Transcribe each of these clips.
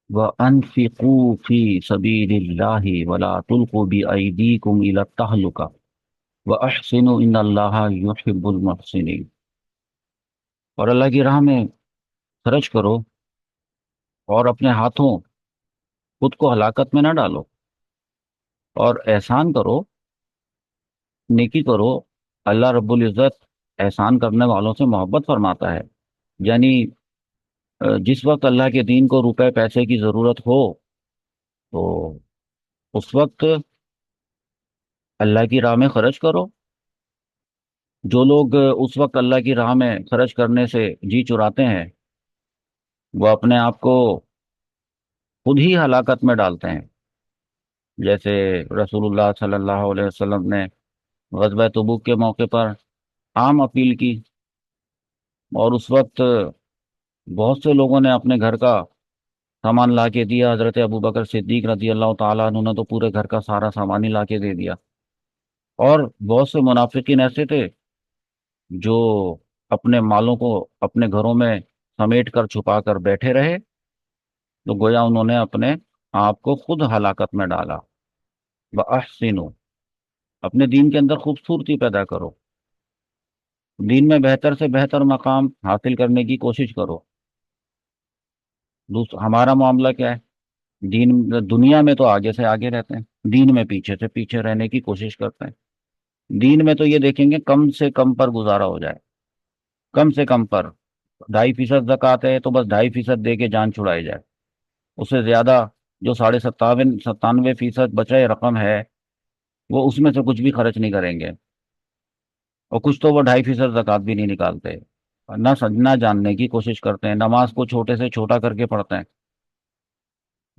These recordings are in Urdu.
وَأَنفِقُوا فِي سَبِيلِ اللَّهِ وَلَا تُلْقُوا بِأَيْدِيكُمْ إِلَى التَّهْلُكَةِ وَأَحْسِنُوا إِنَّ اللَّهَ يُحِبُّ الْمُحْسِنِينَ۔ اور اللہ کی راہ میں خرچ کرو، اور اپنے ہاتھوں خود کو ہلاکت میں نہ ڈالو، اور احسان کرو، نیکی کرو۔ اللہ رب العزت احسان کرنے والوں سے محبت فرماتا ہے۔ یعنی جس وقت اللہ کے دین کو روپے پیسے کی ضرورت ہو تو اس وقت اللہ کی راہ میں خرچ کرو۔ جو لوگ اس وقت اللہ کی راہ میں خرچ کرنے سے جی چراتے ہیں، وہ اپنے آپ کو خود ہی ہلاکت میں ڈالتے ہیں۔ جیسے رسول اللہ صلی اللہ علیہ وسلم نے غزوہ تبوک کے موقع پر عام اپیل کی، اور اس وقت بہت سے لوگوں نے اپنے گھر کا سامان لا کے دیا۔ حضرت ابوبکر صدیق رضی اللہ تعالیٰ عنہ نے تو پورے گھر کا سارا سامان ہی لا کے دے دیا، اور بہت سے منافقین ایسے تھے جو اپنے مالوں کو اپنے گھروں میں سمیٹ کر چھپا کر بیٹھے رہے، تو گویا انہوں نے اپنے آپ کو خود ہلاکت میں ڈالا۔ وَأَحْسِنُوا، اپنے دین کے اندر خوبصورتی پیدا کرو، دین میں بہتر سے بہتر مقام حاصل کرنے کی کوشش کرو۔ ہمارا معاملہ کیا ہے؟ دین دنیا میں تو آگے سے آگے رہتے ہیں، دین میں پیچھے سے پیچھے رہنے کی کوشش کرتے ہیں۔ دین میں تو یہ دیکھیں گے کم سے کم پر گزارا ہو جائے، کم سے کم پر 2.5% زکوٰۃ ہے تو بس 2.5% دے کے جان چھڑائی جائے۔ اس سے زیادہ جو 97.5% بچہ رقم ہے، وہ اس میں سے کچھ بھی خرچ نہیں کریں گے، اور کچھ تو وہ 2.5% زکوٰۃ بھی نہیں نکالتے، نہ سمجھنا جاننے کی کوشش کرتے ہیں، نماز کو چھوٹے سے چھوٹا کر کے پڑھتے ہیں۔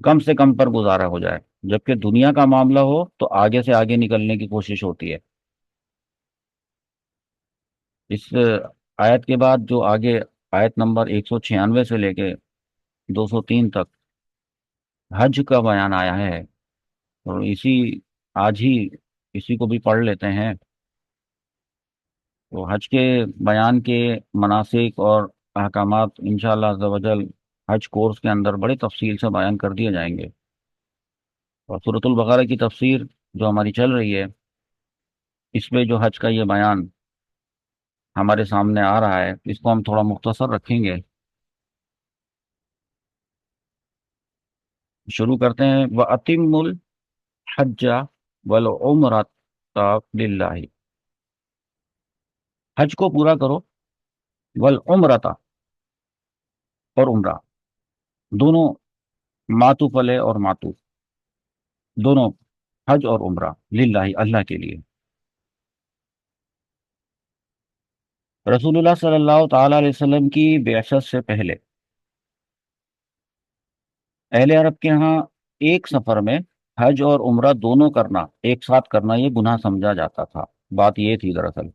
کم سے کم پر گزارا ہو جائے، جبکہ دنیا کا معاملہ ہو تو آگے سے آگے نکلنے کی کوشش ہوتی ہے۔ اس آیت کے بعد جو آگے آیت نمبر 196 سے لے کے 203 تک حج کا بیان آیا ہے، اور آج ہی اسی کو بھی پڑھ لیتے ہیں۔ تو حج کے بیان کے مناسک اور احکامات انشاءاللہ عز و جل حج کورس کے اندر بڑے تفصیل سے بیان کر دیے جائیں گے، اور سورۃ البقرہ کی تفسیر جو ہماری چل رہی ہے، اس میں جو حج کا یہ بیان ہمارے سامنے آ رہا ہے، اس کو ہم تھوڑا مختصر رکھیں گے۔ شروع کرتے ہیں۔ وَأَتِمُّ الْحَجَّ وَالْعُمْرَةَ لِلَّهِ، حج کو پورا کرو، والعمرۃ، اور عمرہ، دونوں معطوف علیہ اور معطوف، دونوں حج اور عمرہ للہ، اللہ کے لیے۔ رسول اللہ صلی اللہ تعالی علیہ وسلم کی بعثت سے پہلے اہل عرب کے ہاں ایک سفر میں حج اور عمرہ دونوں کرنا، ایک ساتھ کرنا، یہ گناہ سمجھا جاتا تھا۔ بات یہ تھی دراصل،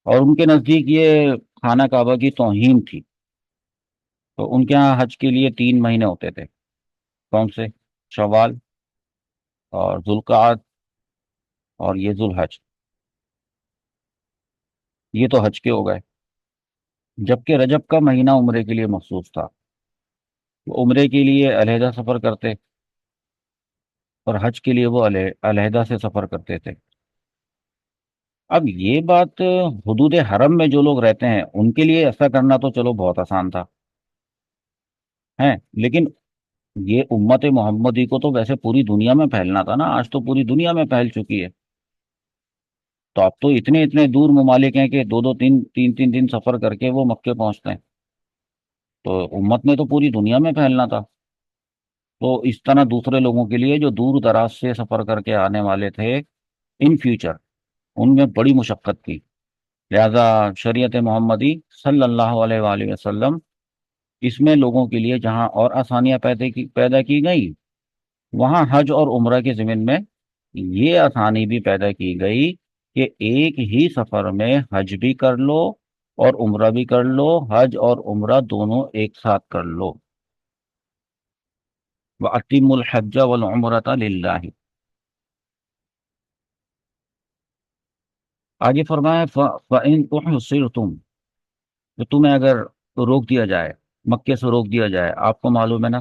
اور ان کے نزدیک یہ خانہ کعبہ کی توہین تھی۔ تو ان کے ہاں حج کے لیے 3 مہینے ہوتے تھے۔ کون سے؟ شوال، اور ذوالقعد، اور یہ ذوالحج، یہ تو حج کے ہو گئے۔ جبکہ رجب کا مہینہ عمرے کے لیے مخصوص تھا، وہ عمرے کے لیے علیحدہ سفر کرتے، اور حج کے لیے وہ علیحدہ سے سفر کرتے تھے۔ اب یہ بات حدود حرم میں جو لوگ رہتے ہیں ان کے لیے ایسا کرنا تو چلو بہت آسان تھا ہے، لیکن یہ امت محمدی کو تو ویسے پوری دنیا میں پھیلنا تھا نا، آج تو پوری دنیا میں پھیل چکی ہے۔ تو اب تو اتنے اتنے دور ممالک ہیں کہ دو دو تین تین تین دن سفر کر کے وہ مکے پہنچتے ہیں۔ تو امت نے تو پوری دنیا میں پھیلنا تھا، تو اس طرح دوسرے لوگوں کے لیے جو دور دراز سے سفر کر کے آنے والے تھے ان فیوچر، ان میں بڑی مشقت تھی۔ لہذا شریعت محمدی صلی اللہ علیہ وآلہ وسلم، اس میں لوگوں کے لیے جہاں اور آسانیاں پیدا کی گئی، وہاں حج اور عمرہ کے ضمن میں یہ آسانی بھی پیدا کی گئی کہ ایک ہی سفر میں حج بھی کر لو اور عمرہ بھی کر لو، حج اور عمرہ دونوں ایک ساتھ کر لو۔ وَأَتِمُّ الْحَجَّ وَالْعُمْرَةَ لِلَّهِ، آگے فرمایا فَإِنْ أُحْصِرْتُمْ، تو تمہیں اگر روک دیا جائے، مکے سے روک دیا جائے، آپ کو معلوم ہے نا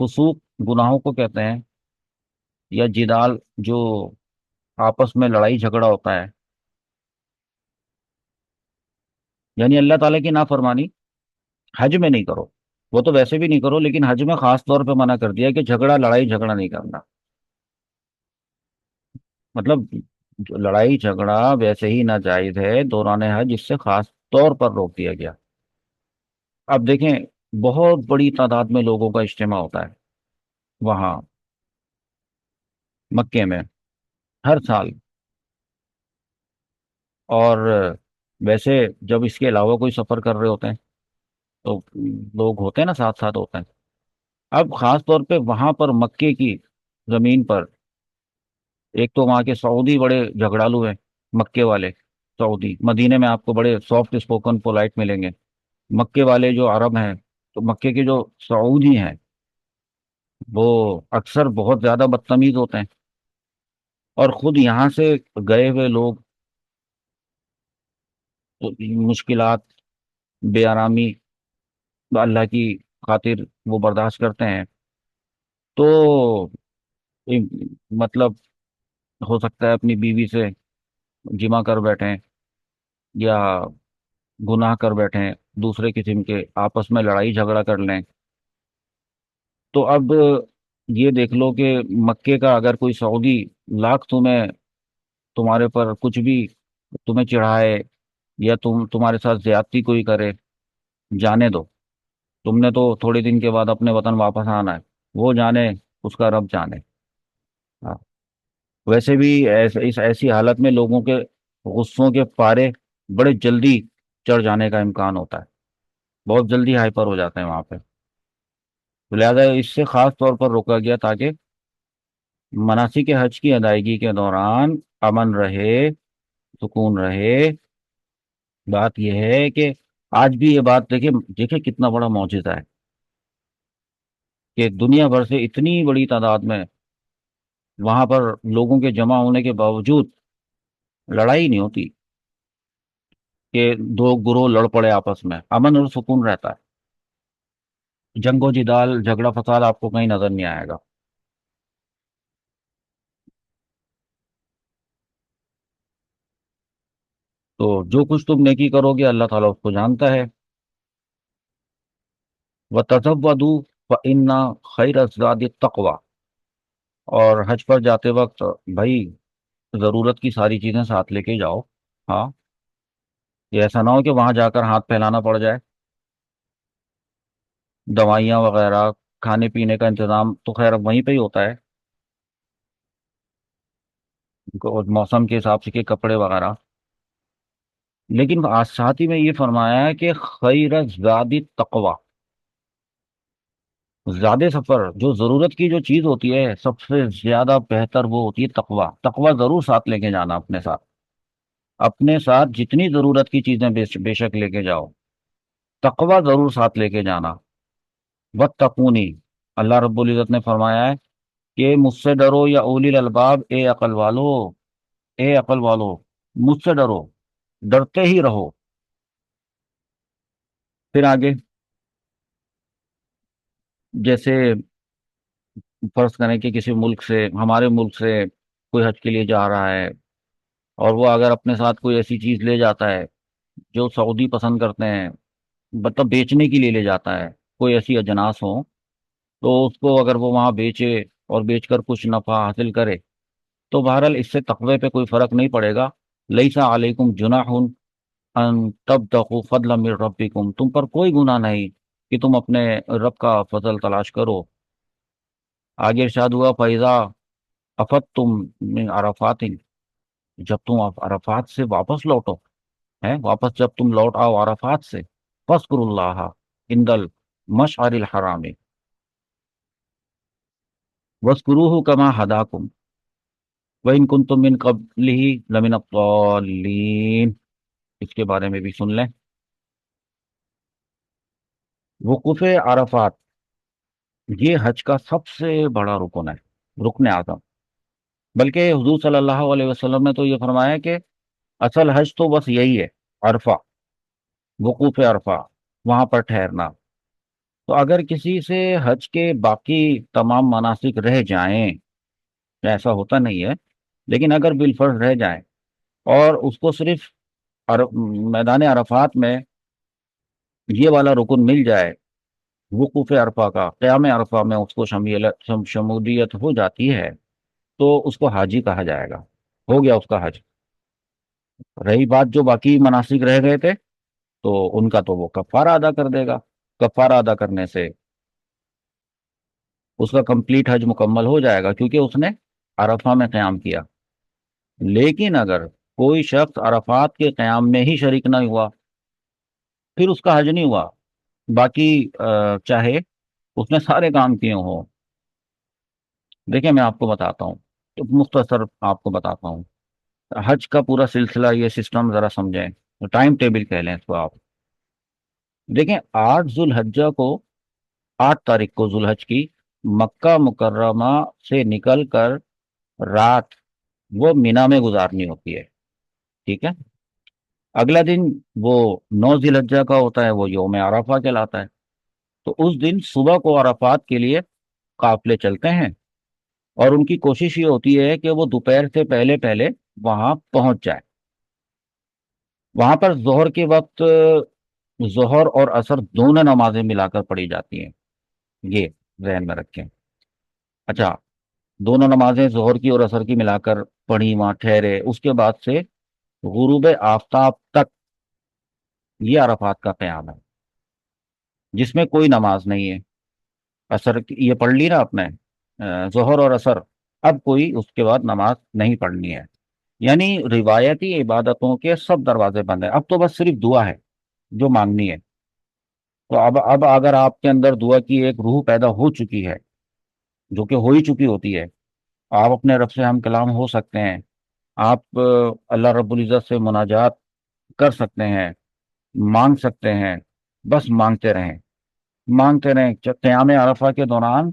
فسوق گناہوں کو کہتے ہیں، یا جدال جو آپس میں لڑائی جھگڑا ہوتا ہے، یعنی اللہ تعالیٰ کی نافرمانی حج میں نہیں کرو، وہ تو ویسے بھی نہیں کرو، لیکن حج میں خاص طور پہ منع کر دیا کہ جھگڑا لڑائی جھگڑا نہیں کرنا، مطلب جو لڑائی جھگڑا ویسے ہی ناجائز ہے دوران حج، اس سے خاص طور پر روک دیا گیا۔ اب دیکھیں، بہت بڑی تعداد میں لوگوں کا اجتماع ہوتا ہے وہاں مکے میں ہر سال، اور ویسے جب اس کے علاوہ کوئی سفر کر رہے ہوتے ہیں تو لوگ ہوتے ہیں نا، ساتھ ساتھ ہوتے ہیں۔ اب خاص طور پہ وہاں پر مکے کی زمین پر، ایک تو وہاں کے سعودی بڑے جھگڑالو ہیں، مکے والے سعودی، مدینے میں آپ کو بڑے سافٹ اسپوکن پولائٹ ملیں گے، مکے والے جو عرب ہیں، تو مکے کے جو سعودی ہیں وہ اکثر بہت زیادہ بدتمیز ہوتے ہیں، اور خود یہاں سے گئے ہوئے لوگ تو مشکلات، بے آرامی اللہ کی خاطر وہ برداشت کرتے ہیں، تو مطلب ہو سکتا ہے اپنی بیوی سے جمع کر بیٹھیں، یا گناہ کر بیٹھیں، دوسرے قسم کے آپس میں لڑائی جھگڑا کر لیں۔ تو اب یہ دیکھ لو کہ مکے کا اگر کوئی سعودی لاکھ تمہارے پر کچھ بھی تمہیں چڑھائے، یا تمہارے ساتھ زیادتی کوئی کرے، جانے دو، تم نے تو تھوڑے دن کے بعد اپنے وطن واپس آنا ہے، وہ جانے، اس کا رب جانے۔ ہاں، ویسے بھی اس ایسی حالت میں لوگوں کے غصوں کے پارے بڑے جلدی چڑھ جانے کا امکان ہوتا ہے، بہت جلدی ہائپر ہو جاتے ہیں وہاں پہ، تو لہٰذا اس سے خاص طور پر روکا گیا تاکہ مناسک حج کی ادائیگی کے دوران امن رہے، سکون رہے۔ بات یہ ہے کہ آج بھی یہ بات دیکھیں، دیکھیں کتنا بڑا معجزہ ہے کہ دنیا بھر سے اتنی بڑی تعداد میں وہاں پر لوگوں کے جمع ہونے کے باوجود لڑائی نہیں ہوتی، کہ دو گروہ لڑ پڑے آپس میں، امن اور سکون رہتا ہے، جنگ و جدال جھگڑا فساد آپ کو کہیں نظر نہیں آئے گا۔ تو جو کچھ تم نیکی کرو گے اللہ تعالیٰ اس کو جانتا ہے۔ وَتَزَوَّدُوا فَإِنَّ خَيْرَ الزَّادِ التَّقْوَىٰ، اور حج پر جاتے وقت بھائی ضرورت کی ساری چیزیں ساتھ لے کے جاؤ۔ ہاں، یہ ایسا نہ ہو کہ وہاں جا کر ہاتھ پھیلانا پڑ جائے، دوائیاں وغیرہ، کھانے پینے کا انتظام تو خیر اب وہیں پہ ہی ہوتا ہے، اور موسم کے حساب سے کہ کپڑے وغیرہ، لیکن ساتھ ہی میں یہ فرمایا ہے کہ خیر زاد تقوا، زیادہ سفر جو ضرورت کی جو چیز ہوتی ہے سب سے زیادہ بہتر وہ ہوتی ہے تقوا۔ تقوا ضرور ساتھ لے کے جانا، اپنے ساتھ، اپنے ساتھ جتنی ضرورت کی چیزیں بے شک لے کے جاؤ، تقوا ضرور ساتھ لے کے جانا۔ واتقونی، اللہ رب العزت نے فرمایا ہے کہ مجھ سے ڈرو یا اولی الالباب، اے عقل والو، اے عقل والو، مجھ سے ڈرو، ڈرتے ہی رہو۔ پھر آگے، جیسے فرض کریں کہ کسی ملک سے، ہمارے ملک سے کوئی حج کے لیے جا رہا ہے، اور وہ اگر اپنے ساتھ کوئی ایسی چیز لے جاتا ہے جو سعودی پسند کرتے ہیں، مطلب بیچنے کے لیے لے جاتا ہے، کوئی ایسی اجناس ہوں، تو اس کو اگر وہ وہاں بیچے اور بیچ کر کچھ نفع حاصل کرے، تو بہرحال اس سے تقوی پہ کوئی فرق نہیں پڑے گا۔ لیسا علیکم جناح ان تبتغوا فضلا من ربکم، تم پر کوئی گناہ نہیں کہ تم اپنے رب کا فضل تلاش کرو۔ آگے ارشاد ہوا فیضا افدتم من عرفات، جب تم عرفات سے واپس لوٹو، ہے واپس جب تم لوٹ آؤ عرفات سے، فذکروا اللہ عند المشعر الحرام واذکروہ کما ہداکم وإن کنتم من قبلہ لمن الضالین، اس کے بارے میں بھی سن لیں۔ وقوف عرفات یہ حج کا سب سے بڑا رکن ہے، رکن اعظم، بلکہ حضور صلی اللہ علیہ وسلم نے تو یہ فرمایا کہ اصل حج تو بس یہی ہے، عرفہ، وقوف عرفہ، وہاں پر ٹھہرنا۔ تو اگر کسی سے حج کے باقی تمام مناسک رہ جائیں، ایسا ہوتا نہیں ہے، لیکن اگر بالفرض رہ جائیں اور اس کو صرف میدان عرفات میں یہ والا رکن مل جائے، وقوف عرفہ کا، قیام عرفہ میں اس کو شمولیت ہو جاتی ہے، تو اس کو حاجی کہا جائے گا، ہو گیا اس کا حج۔ رہی بات جو باقی مناسک رہ گئے تھے، تو ان کا تو وہ کفارہ ادا کر دے گا، کفارہ ادا کرنے سے اس کا کمپلیٹ حج مکمل ہو جائے گا، کیونکہ اس نے عرفہ میں قیام کیا۔ لیکن اگر کوئی شخص عرفات کے قیام میں ہی شریک نہ ہوا، پھر اس کا حج نہیں ہوا، باقی چاہے اس نے سارے کام کیے ہوں۔ دیکھیں میں آپ کو بتاتا ہوں، مختصر آپ کو بتاتا ہوں حج کا پورا سلسلہ، یہ سسٹم ذرا سمجھیں، ٹائم ٹیبل کہہ لیں اس کو آپ۔ دیکھیں 8 ذوالحجہ کو، 8 تاریخ کو ذوالحج کی، مکہ مکرمہ سے نکل کر رات وہ مینا میں گزارنی ہوتی ہے، ٹھیک ہے؟ اگلا دن وہ 9 ذی الحجہ کا ہوتا ہے، وہ یوم عرفہ کہلاتا ہے۔ تو اس دن صبح کو عرفات کے لیے قافلے چلتے ہیں، اور ان کی کوشش یہ ہوتی ہے کہ وہ دوپہر سے پہلے پہلے وہاں پہنچ جائے۔ وہاں پر ظہر کے وقت ظہر اور عصر دونوں نمازیں ملا کر پڑھی جاتی ہیں، یہ ذہن میں رکھیں۔ اچھا، دونوں نمازیں ظہر کی اور عصر کی ملا کر پڑھی، وہاں ٹھہرے، اس کے بعد سے غروب آفتاب تک یہ عرفات کا قیام ہے، جس میں کوئی نماز نہیں ہے۔ یہ پڑھ لی نا آپ نے، ظہر اور عصر، اب کوئی اس کے بعد نماز نہیں پڑھنی ہے، یعنی روایتی عبادتوں کے سب دروازے بند ہیں، اب تو بس صرف دعا ہے جو مانگنی ہے۔ تو اب اگر آپ کے اندر دعا کی ایک روح پیدا ہو چکی ہے، جو کہ ہو ہی چکی ہوتی ہے، آپ اپنے رب سے ہم کلام ہو سکتے ہیں، آپ اللہ رب العزت سے مناجات کر سکتے ہیں، مانگ سکتے ہیں، بس مانگتے رہیں، مانگتے رہیں، قیام عرفہ کے دوران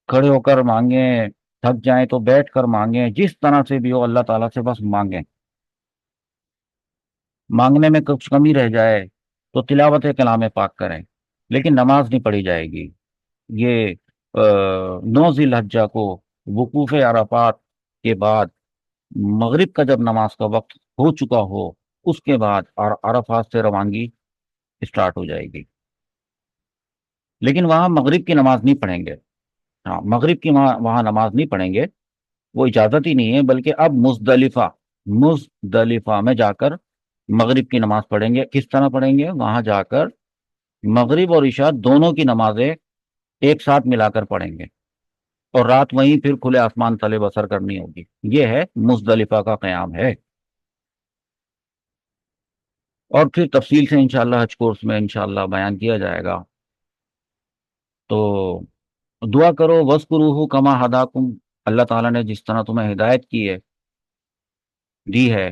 کھڑے ہو کر مانگیں، تھک جائیں تو بیٹھ کر مانگیں، جس طرح سے بھی ہو اللہ تعالیٰ سے بس مانگیں۔ مانگنے میں کچھ کمی رہ جائے تو تلاوت کلام پاک کریں، لیکن نماز نہیں پڑھی جائے گی۔ یہ 9 ذی الحجہ کو وقوف عرفات کے بعد، مغرب کا جب نماز کا وقت ہو چکا ہو، اس کے بعد عرفات سے روانگی اسٹارٹ ہو جائے گی۔ لیکن وہاں مغرب کی نماز نہیں پڑھیں گے، ہاں مغرب کی وہاں نماز نہیں پڑھیں گے، وہ اجازت ہی نہیں ہے، بلکہ اب مزدلفہ میں جا کر مغرب کی نماز پڑھیں گے۔ کس طرح پڑھیں گے؟ وہاں جا کر مغرب اور عشاء دونوں کی نمازیں ایک ساتھ ملا کر پڑھیں گے، اور رات وہیں پھر کھلے آسمان تلے بسر کرنی ہوگی۔ یہ ہے مزدلفہ کا قیام ہے، اور پھر تفصیل سے انشاءاللہ حج کورس میں انشاءاللہ بیان کیا جائے گا۔ تو دعا کرو، وَاذْكُرُوهُ كَمَا هَدَاكُمْ، اللہ تعالیٰ نے جس طرح تمہیں ہدایت کی ہے، دی ہے،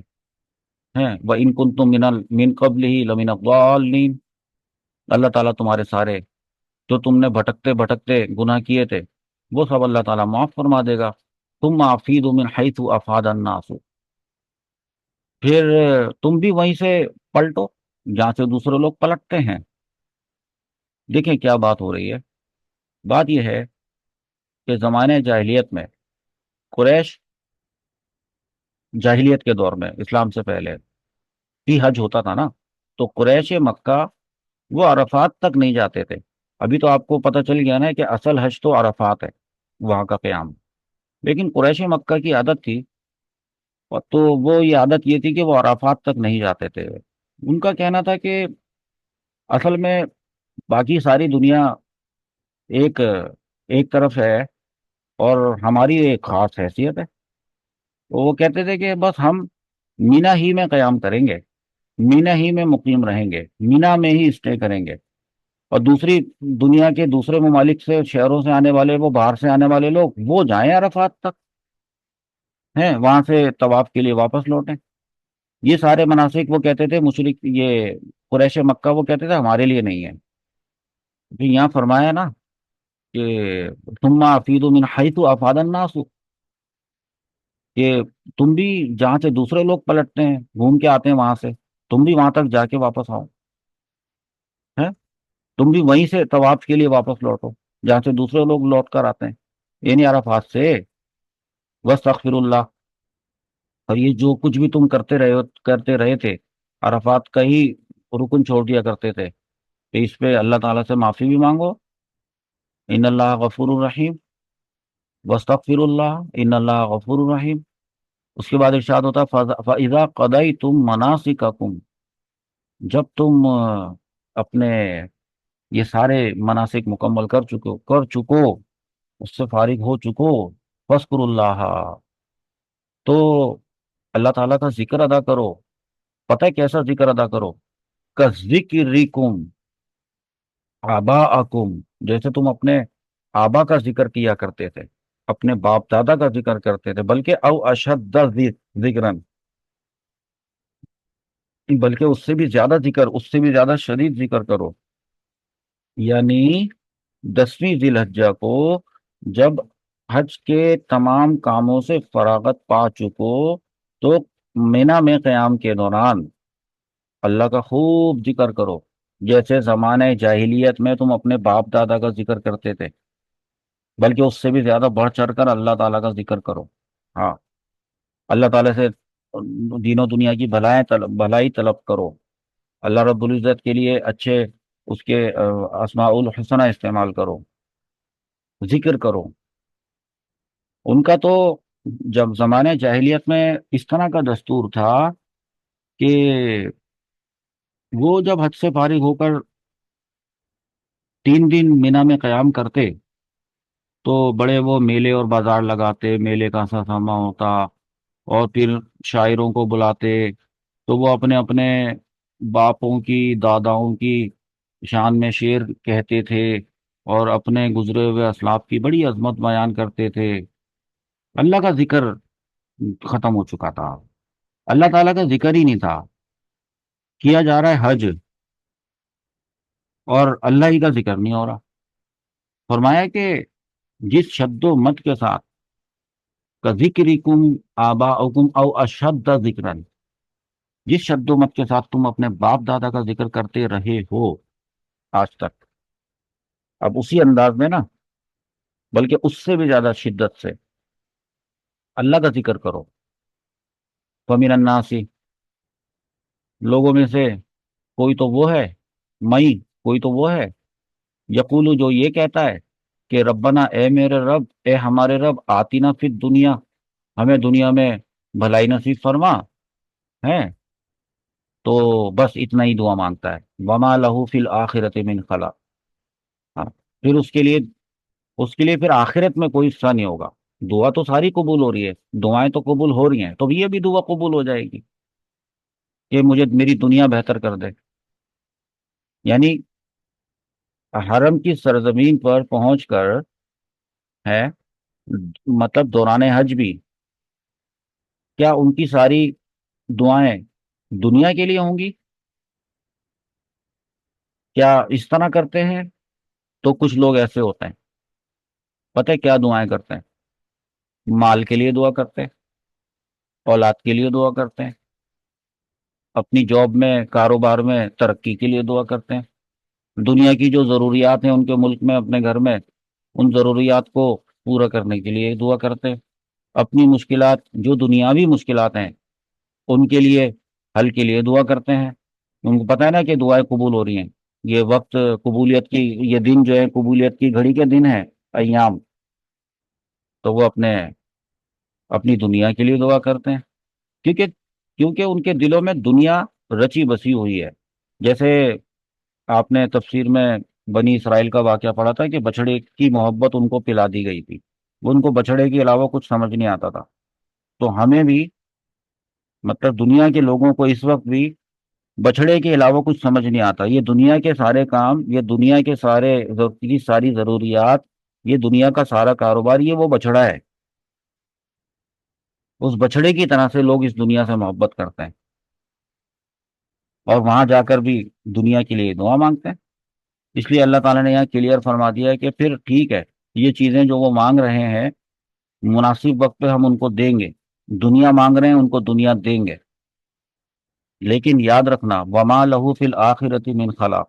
ہیں وَإِن كُنتُم مِّن قَبْلِهِ لَمِنَ الضَّالِّينَ، اللہ تعالیٰ تمہارے سارے جو تم نے بھٹکتے بھٹکتے گناہ کیے تھے، وہ سب اللہ تعالیٰ معاف فرما دے گا۔ ثُمَّ أَفِيضُوا مِنْ حَيْثُ أَفَاضَ النَّاسُ، پھر تم بھی وہیں سے پلٹو جہاں سے دوسرے لوگ پلٹتے ہیں۔ دیکھیں کیا بات ہو رہی ہے، بات یہ ہے کہ زمانے جاہلیت میں قریش، جاہلیت کے دور میں اسلام سے پہلے بھی حج ہوتا تھا نا، تو قریش مکہ وہ عرفات تک نہیں جاتے تھے۔ ابھی تو آپ کو پتہ چل گیا نا کہ اصل حج تو عرفات ہے، وہاں کا قیام۔ لیکن قریش مکہ کی عادت تھی، اور تو وہ یہ عادت یہ تھی کہ وہ عرفات تک نہیں جاتے تھے۔ ان کا کہنا تھا کہ اصل میں باقی ساری دنیا ایک ایک طرف ہے، اور ہماری ایک خاص حیثیت ہے۔ تو وہ کہتے تھے کہ بس ہم مینا ہی میں قیام کریں گے، مینا ہی میں مقیم رہیں گے، مینا میں ہی اسٹے کریں گے، اور دوسری دنیا کے دوسرے ممالک سے، شہروں سے آنے والے، وہ باہر سے آنے والے لوگ، وہ جائیں عرفات تک، ہیں وہاں سے طواف کے لیے واپس لوٹیں۔ یہ سارے مناسک وہ کہتے تھے، مشرک یہ قریش مکہ وہ کہتے تھے ہمارے لیے نہیں ہے۔ تو یہاں فرمایا نا کہ ثم افیدوا من حیث افاض الناس، کہ تم بھی جہاں سے دوسرے لوگ پلٹتے ہیں، گھوم کے آتے ہیں وہاں سے، تم بھی وہاں تک جا کے واپس آؤ، ہے۔ تم بھی وہیں سے طواف کے لیے واپس لوٹو جہاں سے دوسرے لوگ لوٹ کر آتے ہیں، یہ نہیں عرفات سے. واستغفر اللہ. اور یہ جو کچھ بھی تم کرتے رہے تھے، عرفات کا ہی رکن چھوڑ دیا کرتے تھے، تو اس پہ اللہ تعالیٰ سے معافی بھی مانگو. ان اللہ غفور الرحیم. واستغفر اللہ ان اللہ غفور الرحیم. اس کے بعد ارشاد ہوتا ہے فَإِذَا قَضَيْتُم مَنَاسِكَكُمْ. جب تم اپنے یہ سارے مناسک مکمل کر چکو، اس سے فارغ ہو چکو، فَاذْكُرُوا اللَّهَ. تو اللہ تعالیٰ کا ذکر ادا کرو. پتہ ہے کیسا ذکر ادا کرو؟ کَذِّکْرِکُمْ آباءکم. جیسے تم اپنے آبا کا ذکر کیا کرتے تھے، اپنے باپ دادا کا ذکر کرتے تھے، بلکہ او اشد ذکرن، بلکہ اس سے بھی زیادہ ذکر، اس سے بھی زیادہ شدید ذکر کرو. یعنی 10ویں ذی الحجہ کو جب حج کے تمام کاموں سے فراغت پا چکو، تو مینا میں قیام کے دوران اللہ کا خوب ذکر کرو، جیسے زمانہ جاہلیت میں تم اپنے باپ دادا کا ذکر کرتے تھے، بلکہ اس سے بھی زیادہ بڑھ چڑھ کر اللہ تعالیٰ کا ذکر کرو. ہاں، اللہ تعالیٰ سے دین و دنیا کی بھلائی طلب کرو. اللہ رب العزت کے لیے اچھے اس کے اسماء الحسنہ استعمال کرو، ذکر کرو ان کا. تو جب زمانے جاہلیت میں اس طرح کا دستور تھا کہ وہ جب حج سے فارغ ہو کر 3 دن مینا میں قیام کرتے، تو بڑے وہ میلے اور بازار لگاتے، میلے کا سا ساما ہوتا، اور پھر شاعروں کو بلاتے، تو وہ اپنے اپنے باپوں کی داداؤں کی شان میں شعر کہتے تھے، اور اپنے گزرے ہوئے اسلاف کی بڑی عظمت بیان کرتے تھے. اللہ کا ذکر ختم ہو چکا تھا، اللہ تعالیٰ کا ذکر ہی نہیں تھا. کیا جا رہا ہے حج، اور اللہ ہی کا ذکر نہیں ہو رہا. فرمایا کہ جس شد و مت کے ساتھ ذکرکم آباؤکم او اشد ذکرن، جس شد و مت کے ساتھ تم اپنے باپ دادا کا ذکر کرتے رہے ہو آج تک، اب اسی انداز میں نا، بلکہ اس سے بھی زیادہ شدت سے اللہ کا ذکر کرو. فمن الناس، لوگوں میں سے کوئی تو وہ ہے، کوئی تو وہ ہے، یقول، جو یہ کہتا ہے کہ ربنا، اے میرے رب، اے ہمارے رب، آتینا فی دنیا، ہمیں دنیا میں بھلائی نصیب فرما ہے. تو بس اتنا ہی دعا مانگتا ہے. وما لہ فی الآخرۃ من خلاق. ہاں، پھر اس کے لیے پھر آخرت میں کوئی حصہ نہیں ہوگا. دعا تو ساری قبول ہو رہی ہے، دعائیں تو قبول ہو رہی ہیں، تو یہ بھی دعا قبول ہو جائے گی کہ مجھے میری دنیا بہتر کر دے. یعنی حرم کی سرزمین پر پہنچ کر ہے، مطلب دوران حج بھی، کیا ان کی ساری دعائیں دنیا کے لیے ہوں گی؟ کیا اس طرح کرتے ہیں؟ تو کچھ لوگ ایسے ہوتے ہیں، پتہ ہے کیا دعائیں کرتے ہیں؟ مال کے لیے دعا کرتے ہیں، اولاد کے لیے دعا کرتے ہیں، اپنی جاب میں کاروبار میں ترقی کے لیے دعا کرتے ہیں، دنیا کی جو ضروریات ہیں ان کے ملک میں اپنے گھر میں، ان ضروریات کو پورا کرنے کے لیے دعا کرتے ہیں، اپنی مشکلات جو دنیاوی مشکلات ہیں ان کے لیے حل کے لیے دعا کرتے ہیں. ان کو پتہ ہے نا کہ دعائیں قبول ہو رہی ہیں. یہ وقت قبولیت کی، یہ دن جو ہے قبولیت کی گھڑی کے دن ہے، ایام، تو وہ اپنی دنیا کے لیے دعا کرتے ہیں. کیونکہ کیونکہ ان کے دلوں میں دنیا رچی بسی ہوئی ہے. جیسے آپ نے تفسیر میں بنی اسرائیل کا واقعہ پڑھا تھا کہ بچڑے کی محبت ان کو پلا دی گئی تھی، وہ ان کو بچڑے کے علاوہ کچھ سمجھ نہیں آتا تھا. تو ہمیں بھی، مطلب دنیا کے لوگوں کو اس وقت بھی بچڑے کے علاوہ کچھ سمجھ نہیں آتا. یہ دنیا کے سارے کام، یہ دنیا کے کی ساری ضروریات، یہ دنیا کا سارا کاروبار، یہ وہ بچڑا ہے. اس بچڑے کی طرح سے لوگ اس دنیا سے محبت کرتے ہیں، اور وہاں جا کر بھی دنیا کے لیے دعا مانگتے ہیں. اس لیے اللہ تعالیٰ نے یہاں کلیئر فرما دیا ہے کہ پھر ٹھیک ہے، یہ چیزیں جو وہ مانگ رہے ہیں مناسب وقت پہ ہم ان کو دیں گے. دنیا مانگ رہے ہیں، ان کو دنیا دیں گے، لیکن یاد رکھنا وما لہو فی الآخرۃ من خلاق،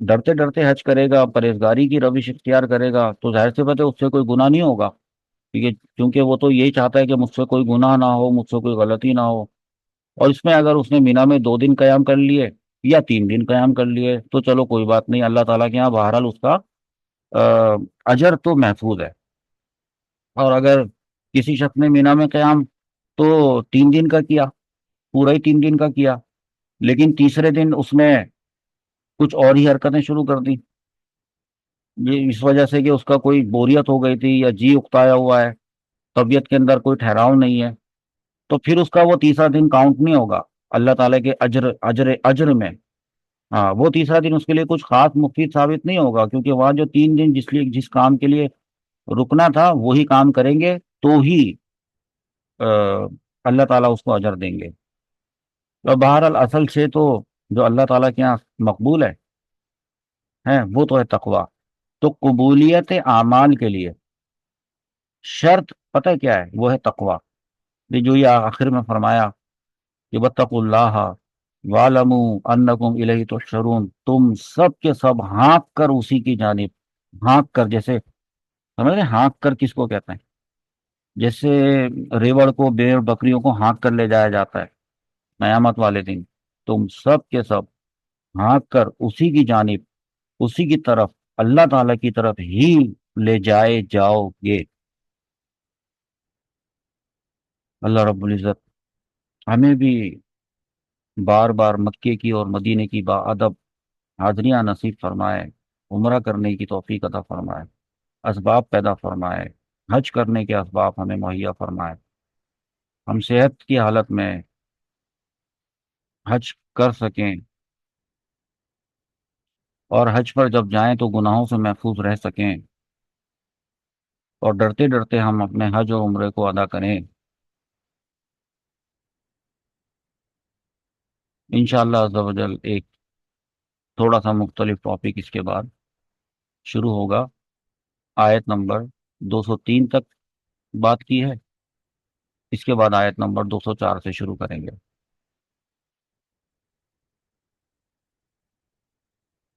ڈرتے ڈرتے حج کرے گا، پرہیزگاری کی روش اختیار کرے گا، تو ظاہر سی بات ہے اس سے کوئی گناہ نہیں ہوگا، ٹھیک ہے، کیونکہ وہ تو یہی چاہتا ہے کہ مجھ سے کوئی گناہ نہ ہو، مجھ سے کوئی غلطی نہ ہو۔ اور اس میں اگر اس نے مینا میں 2 دن قیام کر لیے یا 3 دن قیام کر لیے تو چلو کوئی بات نہیں، اللہ تعالیٰ کے یہاں بہرحال اس کا آ، اجر تو محفوظ ہے۔ اور اگر کسی شخص نے مینا میں قیام تو 3 دن کا کیا، پورا ہی 3 دن کا کیا، لیکن تیسرے دن اس نے کچھ اور ہی حرکتیں شروع کر دی، یہ اس وجہ سے کہ اس کا کوئی بوریت ہو گئی تھی یا جی اکتایا ہوا ہے، طبیعت کے اندر کوئی ٹھہراؤ نہیں ہے، تو پھر اس کا وہ تیسرا دن کاؤنٹ نہیں ہوگا اللہ تعالیٰ کے اجر میں۔ ہاں، وہ تیسرا دن اس کے لیے کچھ خاص مفید ثابت نہیں ہوگا، کیونکہ وہاں جو 3 دن جس کام کے لیے رکنا تھا وہی کام کریں گے تو ہی آ، اللہ تعالیٰ اس کو اجر دیں گے۔ اور بہرحال اصل سے تو جو اللہ تعالیٰ کے یہاں مقبول ہے وہ تو ہے تقوی۔ تو قبولیت اعمال کے لیے شرط پتہ ہے کیا ہے؟ وہ ہے تقوی۔ یہ جو یہ آخر میں فرمایا کہ واتقوا اللہ وَاعْلَمُوا أَنَّكُمْ إِلَيْهِ تُحْشَرُونَ، تم سب کے سب ہانک کر اسی کی جانب، ہانک کر، جیسے سمجھ رہے ہیں ہانک کر کس کو کہتے ہیں؟ جیسے ریوڑ کو، بھیڑ بکریوں کو ہانک کر لے جایا جاتا ہے قیامت والے دن، تم سب کے سب ہانک کر اسی کی جانب، اسی کی طرف، اللہ تعالیٰ کی طرف ہی لے جائے جاؤ گے۔ اللہ رب العزت ہمیں بھی بار بار مکے کی اور مدینے کی باادب حاضریاں نصیب فرمائے، عمرہ کرنے کی توفیق عطا فرمائے، اسباب پیدا فرمائے، حج کرنے کے اسباب ہمیں مہیا فرمائے، ہم صحت کی حالت میں حج کر سکیں، اور حج پر جب جائیں تو گناہوں سے محفوظ رہ سکیں، اور ڈرتے ڈرتے ہم اپنے حج اور عمرے کو ادا کریں۔ انشاءاللہ عز و جل ایک تھوڑا سا مختلف ٹاپک اس کے بعد شروع ہوگا، آیت نمبر 203 تک بات کی ہے، اس کے بعد آیت نمبر 204 سے شروع کریں گے۔